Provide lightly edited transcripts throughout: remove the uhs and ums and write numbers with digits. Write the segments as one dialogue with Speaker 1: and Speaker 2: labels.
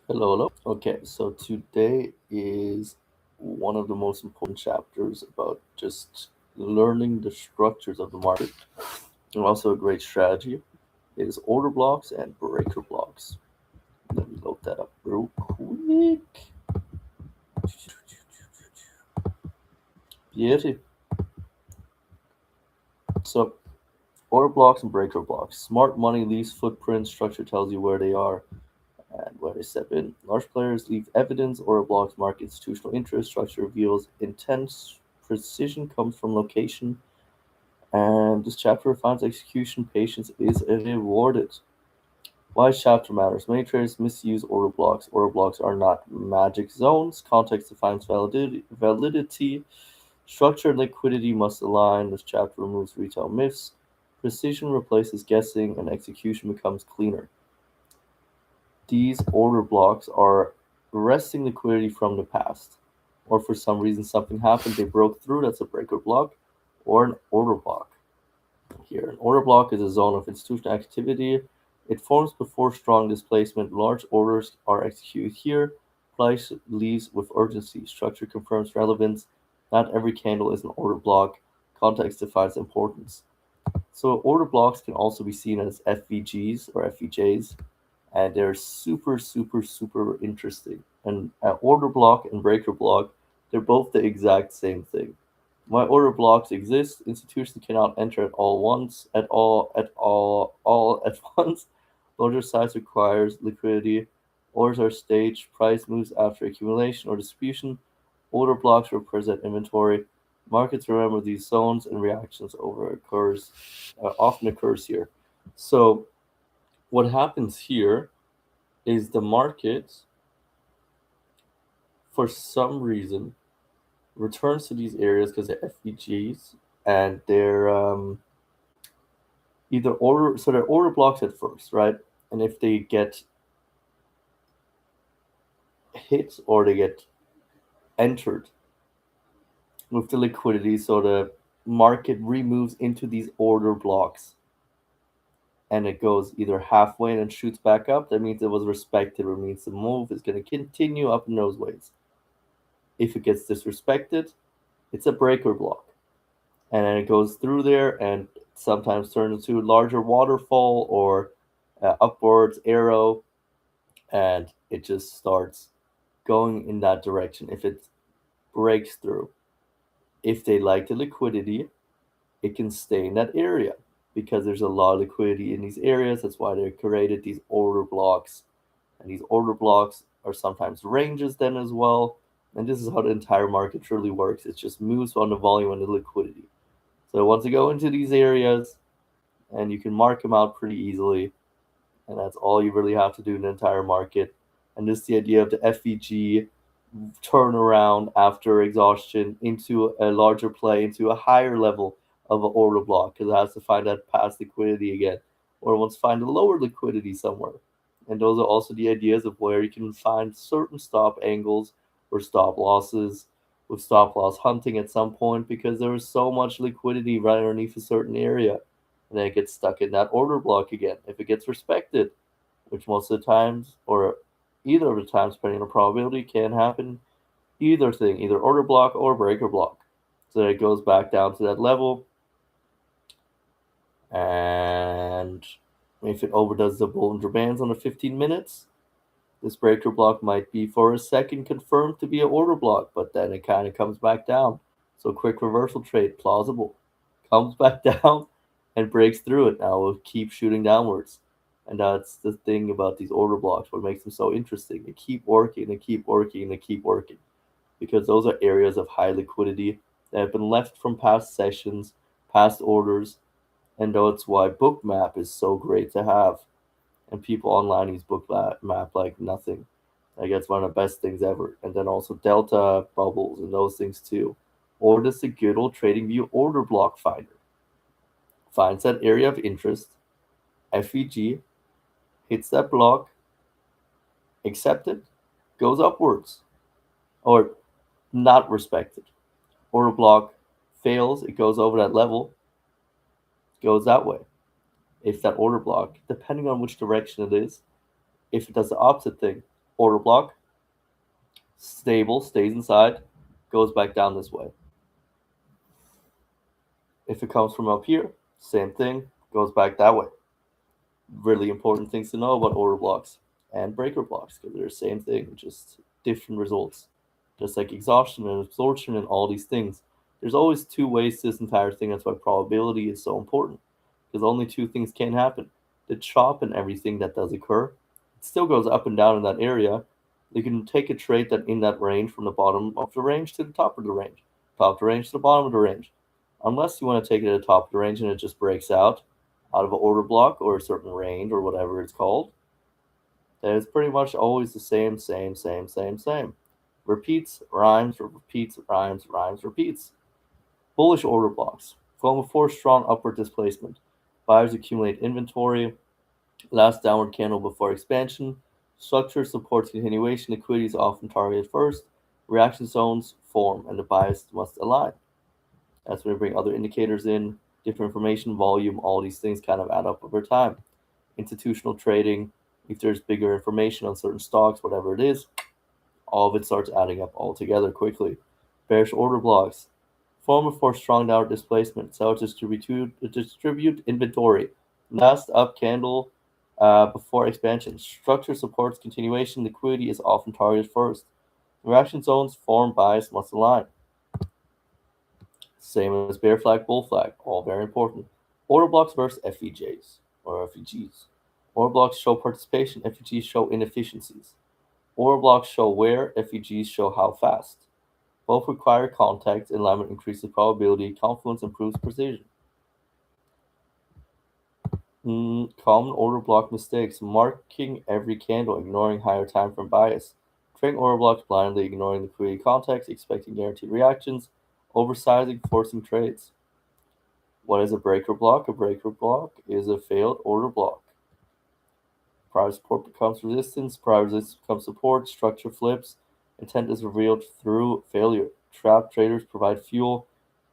Speaker 1: Hello, hello. Okay, so today is one of the most important chapters about just learning the structures of the market and also a great strategy. It is order blocks and breaker blocks. Let me load that up real quick. Beauty. So, order blocks and breaker blocks. Smart money leaves footprint. Structure tells you where they are and where they step in. Large players leave evidence. Order blocks mark institutional interest. Structure reveals intense precision comes from location. And this chapter refines execution. Patience is rewarded. Why chapter matters. Many traders misuse order blocks. Order blocks are not magic zones. Context defines validity. Structure and liquidity must align. This chapter removes retail myths. Precision replaces guessing, and execution becomes cleaner. These order blocks are resting liquidity from the past. Or for some reason something happened, they broke through, that's a breaker block, or an order block. Here, an order block is a zone of institutional activity. It forms before strong displacement. Large orders are executed here. Price leaves with urgency. Structure confirms relevance. Not every candle is an order block. Context defines importance. So order blocks can also be seen as FVGs or FVJs, and they're super, super, super interesting. And order block and breaker block, they're both the exact same thing. Why order blocks exist? Institutions cannot enter at all once, all at once. Larger size requires liquidity. Orders are staged. Price moves after accumulation or distribution. Order blocks represent inventory. Markets remember these zones and reactions over occurs often occurs here. So what happens here is the market, for some reason, returns to these areas because they're FVGs and they're either order, so they're order blocks at first, right? And if they get hit or they get entered with the liquidity, so the market removes into these order blocks and it goes either halfway and then shoots back up, that means it was respected, or means the move is going to continue up in those ways. If it gets disrespected, it's a breaker block. And then it goes through there and sometimes turns into a larger waterfall or upwards arrow, and it just starts going in that direction. If it breaks through, if they like the liquidity, it can stay in that area because there's a lot of liquidity in these areas. That's why they created these order blocks, and these order blocks are sometimes ranges then as well. And this is how the entire market truly works. It just moves on the volume and the liquidity. So once you go into these areas, and you can mark them out pretty easily, and that's all you really have to do in the entire market. And this is the idea of the FVG turnaround after exhaustion into a larger play, into a higher level of an order block, because it has to find that past liquidity again, or it wants to find a lower liquidity somewhere. And those are also the ideas of where you can find certain stop angles or stop losses with stop loss hunting at some point, because there is so much liquidity right underneath a certain area, and then it gets stuck in that order block again. If it gets respected, which most of the times, or either of the times, depending on the probability, can happen, either thing, either order block or breaker block. So that it goes back down to that level, and if it overdoes the Bollinger Bands on the 15 minutes, this breaker block might be for a second confirmed to be an order block, but then it kind of comes back down. So quick reversal trade, plausible. Comes back down and breaks through it. Now we'll keep shooting downwards. And that's the thing about these order blocks, what makes them so interesting. They keep working, they keep working, they keep working. Because those are areas of high liquidity that have been left from past sessions, past orders, and that's why Bookmap is so great to have. And people online use Bookmap like nothing. Like that's one of the best things ever. And then also Delta bubbles and those things too. Or just the good old TradingView order block finder. Finds that area of interest, FEG, hits that block, accepted, goes upwards. Or not respected. Order block fails, it goes over that level, goes that way. If that order block, depending on which direction it is, if it does the opposite thing, Order block, stable, stays inside, goes back down this way. If it comes from up here, same thing, goes back that way. Really important things to know about order blocks and breaker blocks because they're the same thing, just different results. Just like exhaustion and absorption and all these things. There's always two ways to this entire thing. That's why probability is so important because only two things can happen. The chop and everything that does occur, it still goes up and down in that area. You can take a trade that in that range from the bottom of the range to the top of the range, top of the range to the bottom of the range. Unless you want to take it at the top of the range and it just breaks out of an order block or a certain range or whatever it's called, then it's pretty much always the same. Repeats, rhymes, repeats, rhymes, rhymes, repeats. Bullish order blocks. Form before strong upward displacement. Buyers accumulate inventory. Last downward candle before expansion. Structure supports continuation. Liquidity is often targeted first. Reaction zones form and the bias must align. That's when we bring other indicators in, different information, volume, all these things kind of add up over time. Institutional trading, if there's bigger information on certain stocks, whatever it is, all of it starts adding up all together quickly. Bearish order blocks. Form before strong downward displacement. Sellers distribute inventory. Last up candle before expansion. Structure supports continuation. Liquidity is often targeted first. Reaction zones form, bias must align. Same as bear flag, bull flag, all very important. Order blocks versus FEJs or FEGs. Order blocks show participation, FEGs show inefficiencies. Order blocks show where, FEGs show how fast. Both require context, alignment increases probability, confluence improves precision. Common order block mistakes, marking every candle, ignoring higher time frame bias. Trading order blocks blindly, ignoring liquidity context, expecting guaranteed reactions, oversizing, forcing trades. What is a breaker block? A breaker block is a failed order block. Prior support becomes resistance, prior resistance becomes support, structure flips, intent is revealed through failure. Trap traders provide fuel,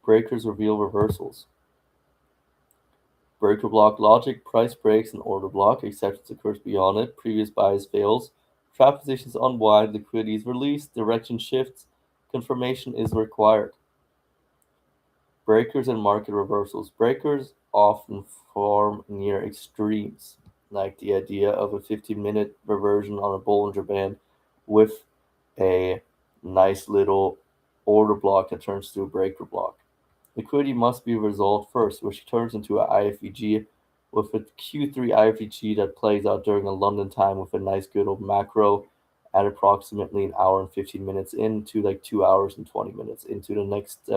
Speaker 1: breakers reveal reversals. Breaker block logic, price breaks an order block, acceptance occurs beyond it, previous bias fails, trap positions unwind, liquidity is released, direction shifts, confirmation is required. Breakers and market reversals. Breakers often form near extremes, like the idea of a 15-minute reversion on a Bollinger Band with a nice little order block that turns to a breaker block. Liquidity must be resolved first, which turns into an IFEG with a Q3 IFEG that plays out during a London time with a nice good old macro at approximately an hour and 15 minutes into like 2 hours and 20 minutes into the next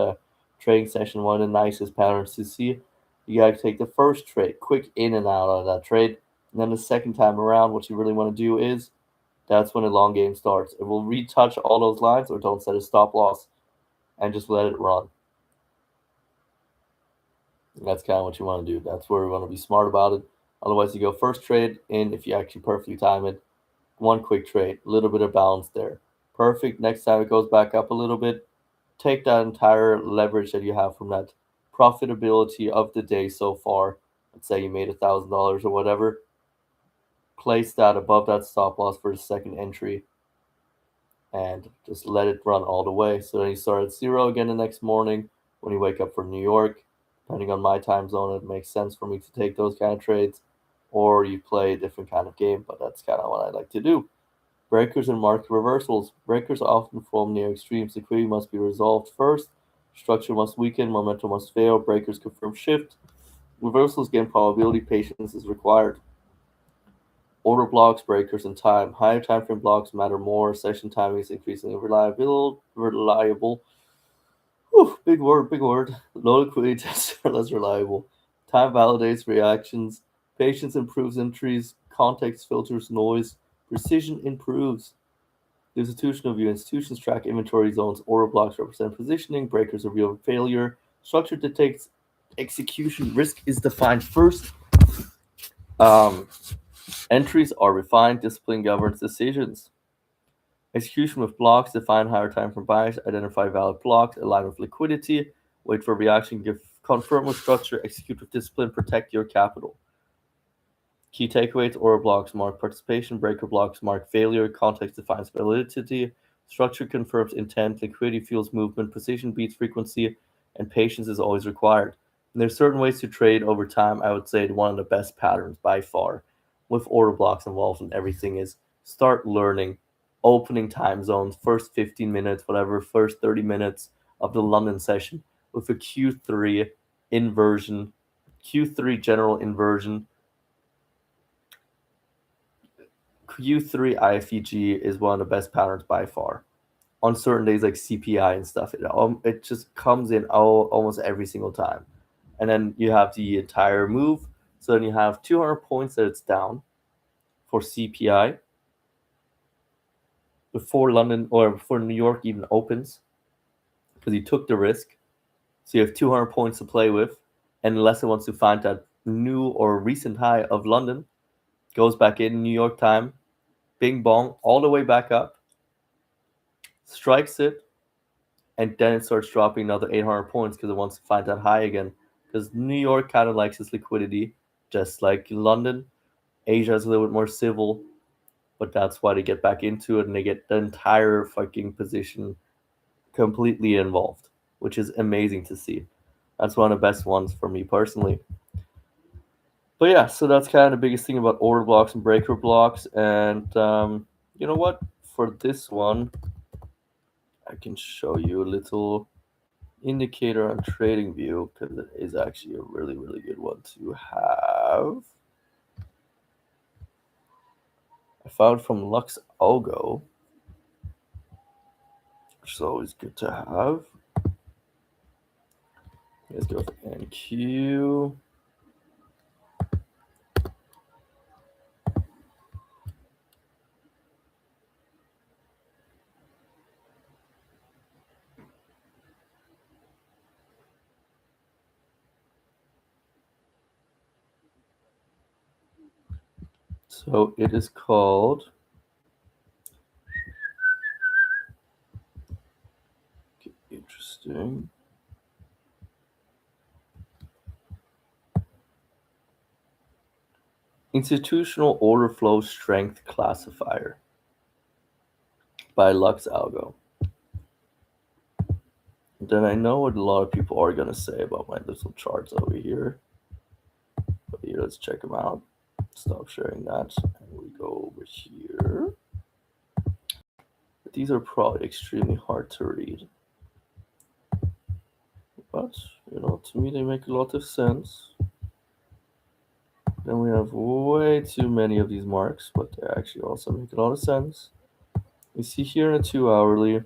Speaker 1: trading session. One of the nicest patterns to see. You got to take the first trade, quick in and out of that trade. And then the second time around, what you really want to do is that's when the long game starts. It will retouch all those lines or don't set a stop loss and just let it run. That's kind of what you want to do. That's where we want to be smart about it. Otherwise, you go first trade in if you actually perfectly time it. One quick trade, a little bit of balance there. Perfect. Next time it goes back up a little bit, take that entire leverage that you have from that profitability of the day so far. Let's say you made $1,000 or whatever. Place that above that stop loss for the second entry and just let it run all the way. So then you start at zero again the next morning when you wake up from New York. Depending on my time zone, it makes sense for me to take those kind of trades, or you play a different kind of game, but that's kind of what I like to do. Breakers and market reversals. Breakers often form near extremes. Liquidity must be resolved first. Structure must weaken. Momentum must fail. Breakers confirm shift. Reversals gain probability. Patience is required. Order blocks, breakers, and time. Higher time frame blocks matter more. Session timing is increasingly reliable. Big word. Low liquidity tests are less reliable. Time validates reactions. Patience improves entries. Context filters noise. Precision improves. The institutional view. Institutions track inventory zones. Order blocks represent positioning. Breakers reveal failure. Structure dictates execution. Risk is defined first. Entries are refined. Discipline governs decisions. Execution with blocks, define higher time frame bias, identify valid blocks, align with liquidity, wait for reaction, confirm with structure, execute with discipline, protect your capital. Key takeaways: order blocks mark participation, breaker blocks mark failure, context defines validity, structure confirms intent, liquidity fuels movement, precision beats frequency, and patience is always required. And there's certain ways to trade over time. I would say one of the best patterns by far with order blocks involved in everything is start learning opening time zones, first 15 minutes, whatever, first 30 minutes of the London session with a Q3 inversion, Q3 general inversion. Q3 IFEG is one of the best patterns by far. On certain days like CPI and stuff, it just comes in almost every single time. And then you have the entire move. So then you have 200 points that it's down for CPI before London or before New York even opens because you took the risk. So you have 200 points to play with. And unless it wants to find that new or recent high of London, goes back in New York time, bing bong, all the way back up, strikes it, and then it starts dropping another 800 points because it wants to find that high again. Because New York kind of likes its liquidity, just like London. Asia is a little bit more civil, but that's why they get back into it and they get the entire fucking position completely involved, which is amazing to see. That's one of the best ones for me personally. But yeah, so that's kind of the biggest thing about order blocks and breaker blocks. And you know what? For this one, I can show you a little indicator on TradingView because it is actually a really, really good one to have. I found from Lux Algo, which is always good to have. Let's go to NQ. So it is called interesting. Institutional Order Flow Strength Classifier by Lux Algo. Then I know what a lot of people are going to say about my little charts over here. But here, let's check them out. Stop sharing that. And we go over here. But these are probably extremely hard to read. But, to me, they make a lot of sense. Then we have way too many of these marks, but they actually also make a lot of sense. We see here in a 2 hourly,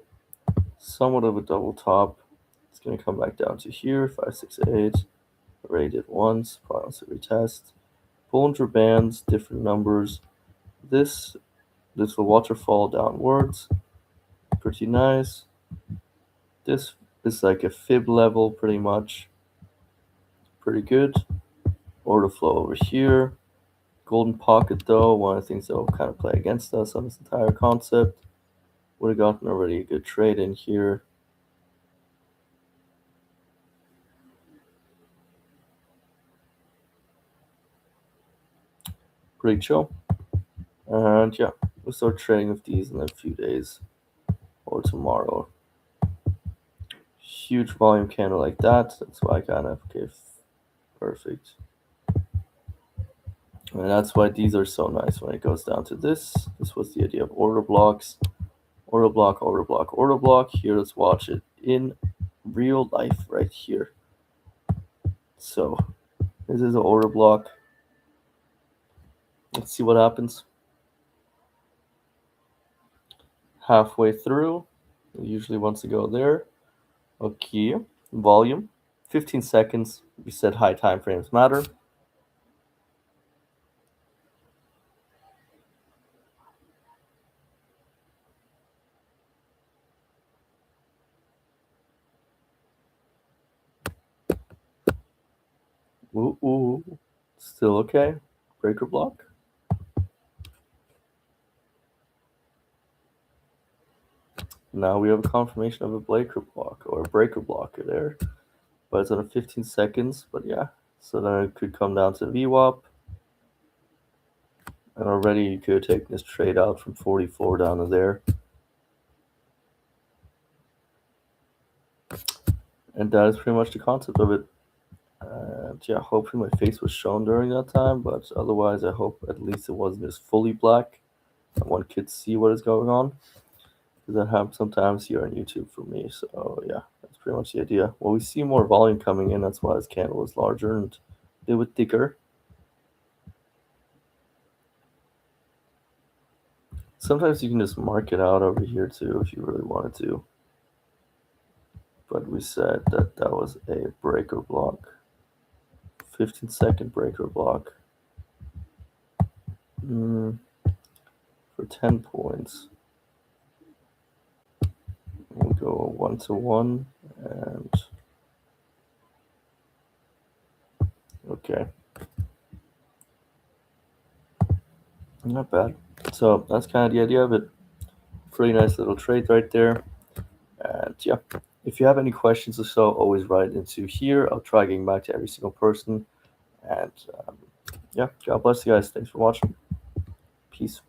Speaker 1: somewhat of a double top. It's going to come back down to here, 5, 6, 8. Already did once, probably also retest. Bollinger Bands, different numbers. This will waterfall downwards. Pretty nice. This is like a fib level, pretty much. Pretty good. Order flow over here. Golden pocket, though, one of the things that will kind of play against us on this entire concept. Would have gotten already a good trade in here. Pretty chill. And yeah, we'll start trading with these in a few days or tomorrow. Huge volume candle like that. That's why I kind of give perfect. And that's why these are so nice when it goes down to this. This was the idea of order blocks. Order block, order block, order block. Here, let's watch it in real life right here. So this is an order block. Let's see what happens. Halfway through, it usually wants to go there. Okay, volume, 15 seconds. We said high time frames matter. Ooh, still okay. Breaker block. Now we have a confirmation of a breaker block or a breaker block there. But it's on 15 seconds. But yeah, so then it could come down to VWAP. And already you could take this trade out from 44 down to there. And that is pretty much the concept of it. And yeah, hopefully my face was shown during that time, but otherwise I hope at least it wasn't just fully black and one could see what is going on. Because that happens sometimes here on YouTube for me. So yeah, that's pretty much the idea. Well, we see more volume coming in, that's why this candle is larger and a little bit thicker. Sometimes you can just mark it out over here too if you really wanted to. But we said that that was a breaker block. 15-second breaker block. For 10 points. We'll go 1-to-1 and okay. Not bad. So that's kind of the idea of it. Pretty nice little trade right there. And yeah, if you have any questions or so, always write into here. I'll try getting back to every single person. And yeah, God bless you guys. Thanks for watching. Peace.